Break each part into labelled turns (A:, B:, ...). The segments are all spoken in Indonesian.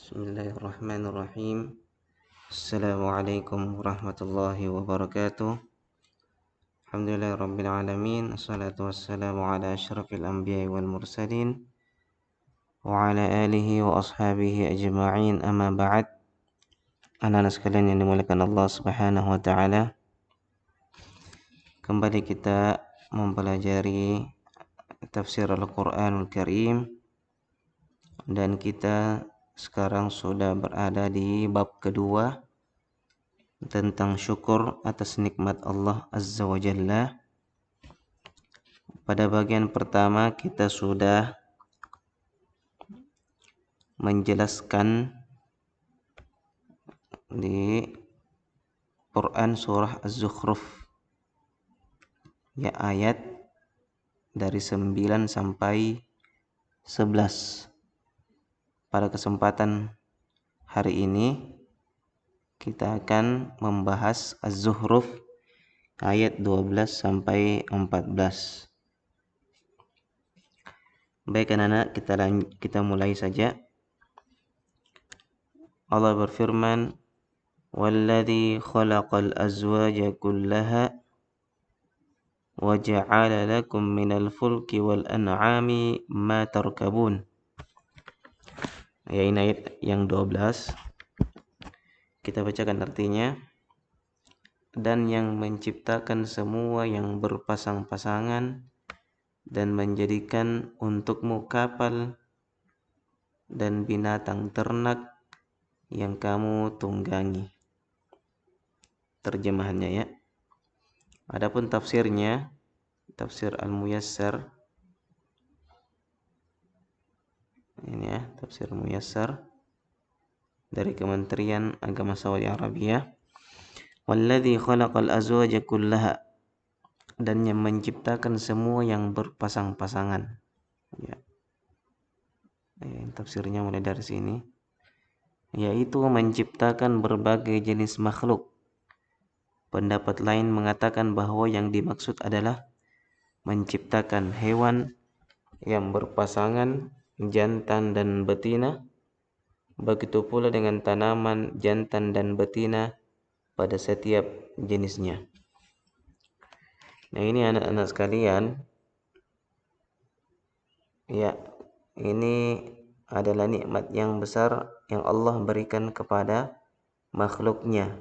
A: Bismillahirrahmanirrahim. Assalamualaikum warahmatullahi wabarakatuh. Alhamdulillahirabbil alamin. Assalatu wassalamu ala asyrafil anbiya'i wal mursalin wa ala alihi wa ashabihi ajma'in. Amma ba'd. Anak-anak sekalian yang dimuliakan Allah Subhanahu wa taala. Kembali kita mempelajari tafsir Al-Qur'anul Karim dan kita sekarang sudah berada di bab kedua tentang syukur atas nikmat Allah Azza wa Jalla. Pada bagian pertama kita sudah menjelaskan di Quran surah Az-Zukhruf ya, ayat dari 9 sampai 11. Pada kesempatan hari ini kita akan membahas Az-Zukhruf ayat 12 sampai 14. Baik anak-anak, kita mulai saja. Allah berfirman, "Walladzi khalaqal azwaja kullaha wa ja'ala lakum minal fulki wal an'ami ma tarkabun." Ya, ini ayat yang 12. Kita bacakan artinya. Dan yang menciptakan semua yang berpasang-pasangan dan menjadikan untukmu kapal dan binatang ternak yang kamu tunggangi. Terjemahannya ya. Adapun tafsirnya, tafsir Al-Muyassar. Ini ya, tafsir Muyassar dari Kementerian Agama Saudi Arabia. Walladzi khalaqal azwaja kullaha, dan yang menciptakan semua yang berpasang-pasangan. Ya. Tafsirnya mulai dari sini, yaitu menciptakan berbagai jenis makhluk. Pendapat lain mengatakan bahwa yang dimaksud adalah menciptakan hewan yang berpasangan jantan dan betina, begitu pula dengan tanaman jantan dan betina pada setiap jenisnya. Nah, ini anak-anak sekalian, ya, ini adalah nikmat yang besar yang Allah berikan kepada makhluknya,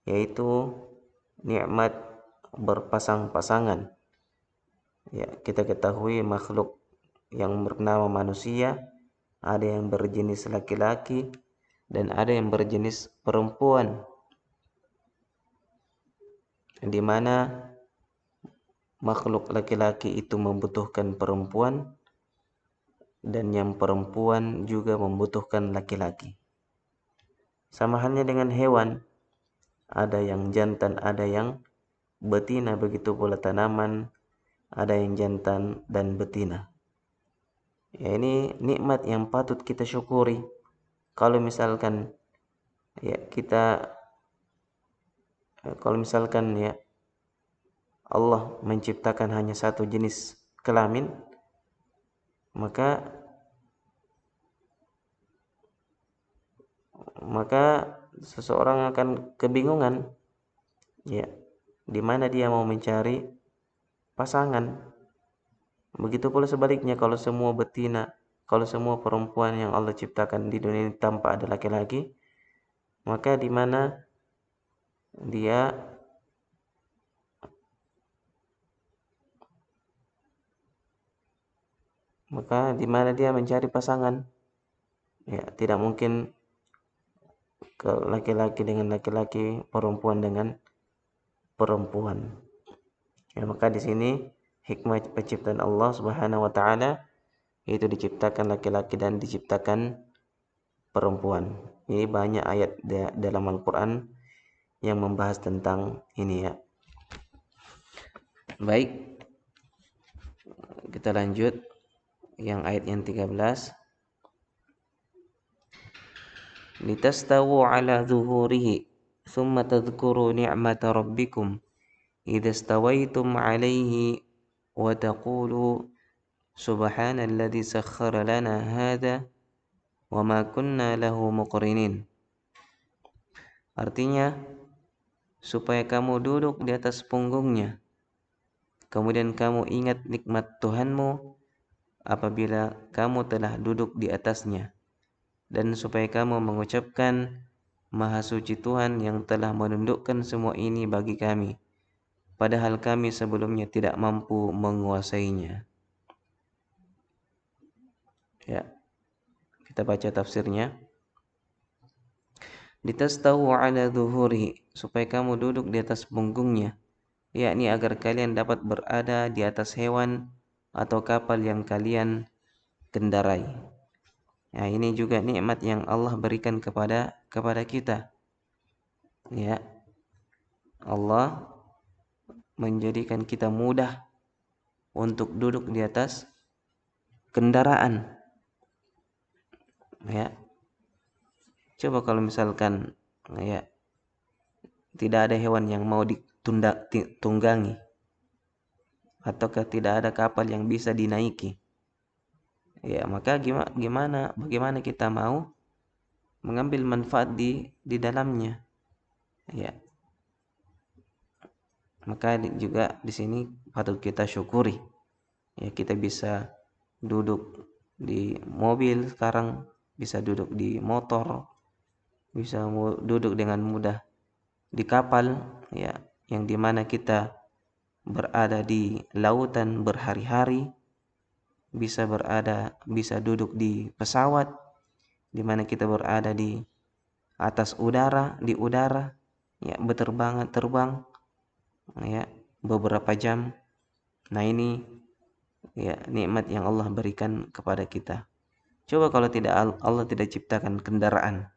A: yaitu nikmat berpasang-pasangan. Ya, kita ketahui makhluk yang bernama manusia ada yang berjenis laki-laki dan ada yang berjenis perempuan, di mana makhluk laki-laki itu membutuhkan perempuan dan yang perempuan juga membutuhkan laki-laki. Sama halnya dengan hewan, ada yang jantan, ada yang betina, begitu pula tanaman, ada yang jantan dan betina. Ya, ini nikmat yang patut kita syukuri. Kalau misalkan ya Allah menciptakan hanya satu jenis kelamin, maka seseorang akan kebingungan, ya, di mana dia mau mencari pasangan. Begitu pula sebaliknya, kalau semua perempuan yang Allah ciptakan di dunia ini tanpa ada laki-laki, maka di mana dia mencari pasangan. Ya, tidak mungkin ke laki-laki dengan laki-laki, perempuan dengan perempuan. Ya, maka di sini hikmah penciptaan Allah Subhanahu wa taala, yaitu diciptakan laki-laki dan diciptakan perempuan. Ini banyak ayat dalam Al-Qur'an yang membahas tentang ini ya. Baik, kita lanjut yang ayat yang 13. Litastawu ala zuhurihi thumma tadhkuru ni'mata rabbikum idza stawaitum alaihi wa taqulu subhanalladzi sakhkhara lana hadza wa ma kunna lahu muqrinin. Artinya supaya kamu duduk di atas punggungnya, kemudian kamu ingat nikmat Tuhanmu apabila kamu telah duduk di atasnya, dan supaya kamu mengucapkan Maha Suci Tuhan yang telah menundukkan semua ini bagi kami, padahal kami sebelumnya tidak mampu menguasainya. Ya, kita baca tafsirnya. Litastawu ala dhuhuri, supaya kamu duduk di atas punggungnya, yakni agar kalian dapat berada di atas hewan atau kapal yang kalian kendarai. Ya, ini juga nikmat yang Allah berikan kepada kita. Ya, Allah menjadikan kita mudah untuk duduk di atas kendaraan. Ya, coba kalau misalkan ya tidak ada hewan yang mau ditunggangi, ataukah tidak ada kapal yang bisa dinaiki, ya maka bagaimana kita mau mengambil manfaat di dalamnya. Ya, maka juga di sini patut kita syukuri. Ya, kita bisa duduk di mobil sekarang, bisa duduk di motor, bisa duduk dengan mudah di kapal, ya, yang dimana kita berada di lautan berhari-hari, bisa duduk di pesawat, dimana kita berada di atas udara, ya, terbang, ya, beberapa jam. Nah, ini ya nikmat yang Allah berikan kepada kita. Coba kalau Allah tidak ciptakan kendaraan,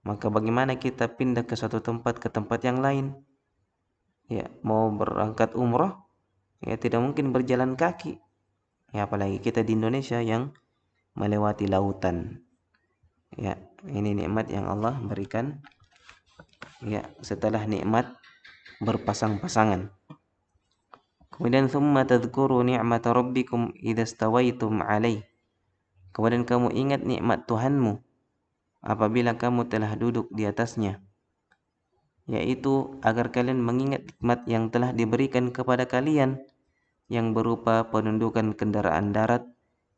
A: maka bagaimana kita pindah ke suatu tempat ke tempat yang lain? Ya, mau berangkat umroh, ya tidak mungkin berjalan kaki. Ya, apalagi kita di Indonesia yang melewati lautan. Ya, ini nikmat yang Allah berikan. Ya, setelah nikmat berpasang-pasangan. Kemudian thumma tadhkuru ni'mata rabbikum idza stawaitum 'alaihi. Kemudian kamu ingat nikmat Tuhanmu apabila kamu telah duduk di atasnya, yaitu agar kalian mengingat nikmat yang telah diberikan kepada kalian yang berupa penundukan kendaraan darat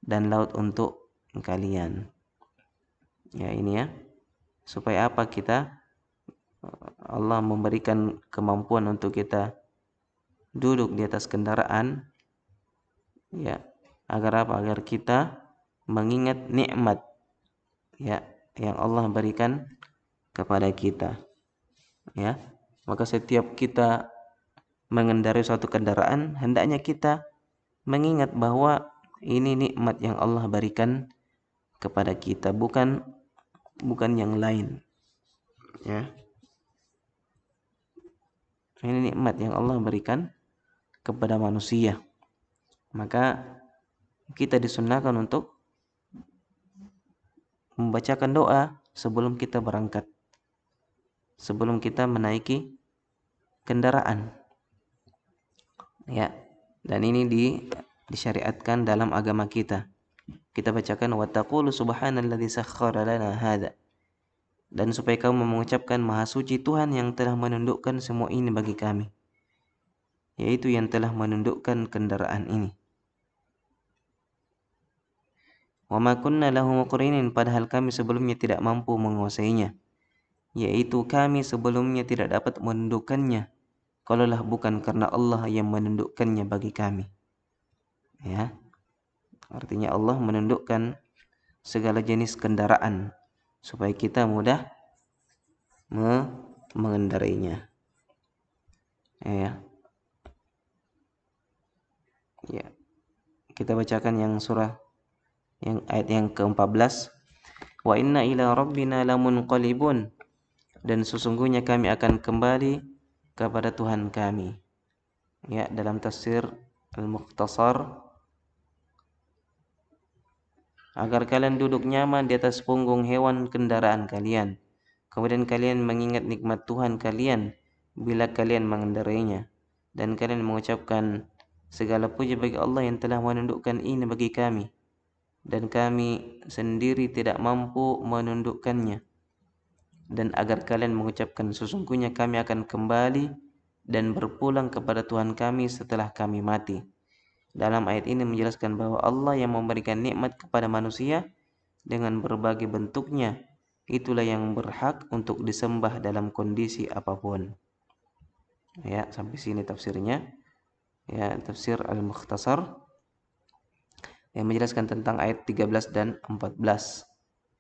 A: dan laut untuk kalian. Ya, ini ya, supaya apa kita Allah memberikan kemampuan untuk kita duduk di atas kendaraan, ya, agar apa? Agar kita mengingat nikmat, ya, yang Allah berikan kepada kita. Ya, maka setiap kita mengendarai suatu kendaraan, hendaknya kita mengingat bahwa ini nikmat yang Allah berikan kepada kita, bukan yang lain. Ya, ini nikmat yang Allah berikan kepada manusia. Maka kita disunnahkan untuk membacakan doa sebelum kita berangkat, sebelum kita menaiki kendaraan. Ya, dan ini disyariatkan dalam agama kita. Kita bacakan wa taqulu subhanalladzi sakhkhara lana hadza. Dan supaya kamu mengucapkan Maha Suci Tuhan yang telah menundukkan semua ini bagi kami, yaitu yang telah menundukkan kendaraan ini. Wa ma kunna lahu muqrinin, padahal kami sebelumnya tidak mampu menguasainya, yaitu kami sebelumnya tidak dapat menundukkannya kalaulah bukan karena Allah yang menundukkannya bagi kami. Ya, artinya Allah menundukkan segala jenis kendaraan supaya kita mudah mengendarainya. Ya. Ya. Kita bacakan yang ayat yang ke-14. Wa inna ila rabbina lamunqalibun, dan sesungguhnya kami akan kembali kepada Tuhan kami. Ya, dalam tafsir Al-Mukhtasar, agar kalian duduk nyaman di atas punggung hewan kendaraan kalian, kemudian kalian mengingat nikmat Tuhan kalian bila kalian mengendarainya, dan kalian mengucapkan segala puji bagi Allah yang telah menundukkan ini bagi kami, dan kami sendiri tidak mampu menundukkannya, dan agar kalian mengucapkan sesungguhnya kami akan kembali dan berpulang kepada Tuhan kami setelah kami mati. Dalam ayat ini menjelaskan bahwa Allah yang memberikan nikmat kepada manusia dengan berbagai bentuknya, itulah yang berhak untuk disembah dalam kondisi apapun. Ya, sampai sini tafsirnya. Ya, tafsir Al-Mukhtasar yang menjelaskan tentang ayat 13 dan 14,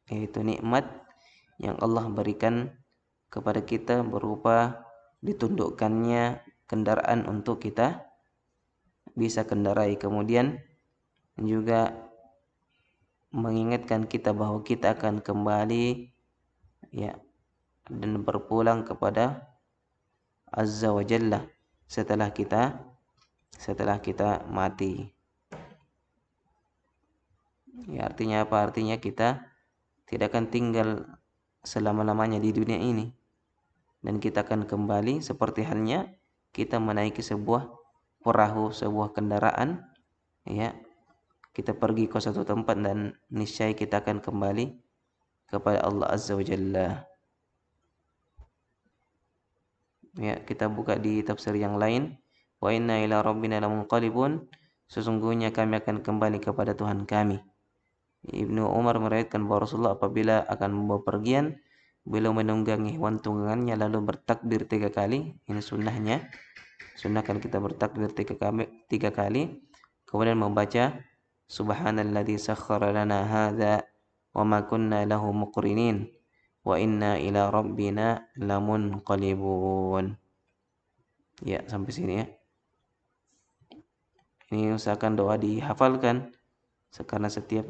A: yaitu nikmat yang Allah berikan kepada kita berupa ditundukkannya kendaraan untuk kita bisa kendarai, kemudian juga mengingatkan kita bahwa kita akan kembali, ya, dan berpulang kepada Azza wa Jalla setelah kita mati. Ya, artinya apa? Artinya kita tidak akan tinggal selama-lamanya di dunia ini, dan kita akan kembali seperti halnya kita menaiki sebuah perahu, sebuah kendaraan, ya. Kita pergi ke suatu tempat dan niscaya kita akan kembali kepada Allah Azza wa Jalla. Ya, kita buka di tafsir yang lain. Wa inna ila rabbina lamunqalibun. Sesungguhnya kami akan kembali kepada Tuhan kami. Ibnu Umar meriwayatkan bahwa Rasulullah apabila akan membawa pergian, beliau menunggangi hewan tunggangannya lalu bertakbir 3 kali. Ini sunnahnya. Sunnahkan kita bertakbir 3 kali. Kemudian membaca Subhanalladzi sakhkhara lana hadza wa ma kunna lahu muqrinin wa inna ila rabbina lamunqalibun. Ya, sampai sini ya. Ini usahakan doa dihafalkan karena setiap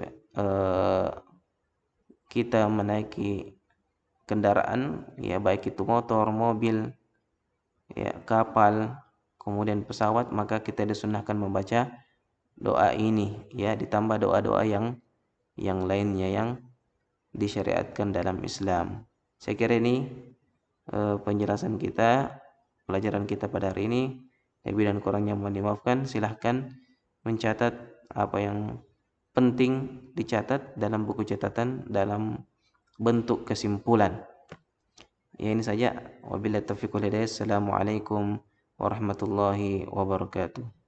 A: kita menaiki kendaraan, ya baik itu motor, mobil, ya kapal, kemudian pesawat, maka kita disunahkan membaca doa ini, ya, ditambah doa-doa yang lainnya yang disyariatkan dalam Islam. Saya kira ini penjelasan kita, pelajaran kita pada hari ini. Lebih dan kurangnya mohon dimaafkan. Silahkan mencatat apa yang penting dicatat dalam buku catatan dalam bentuk kesimpulan. Ya, ini saja. Wabillahi taufiq wal hidayah. Assalamualaikum warahmatullahi wabarakatuh.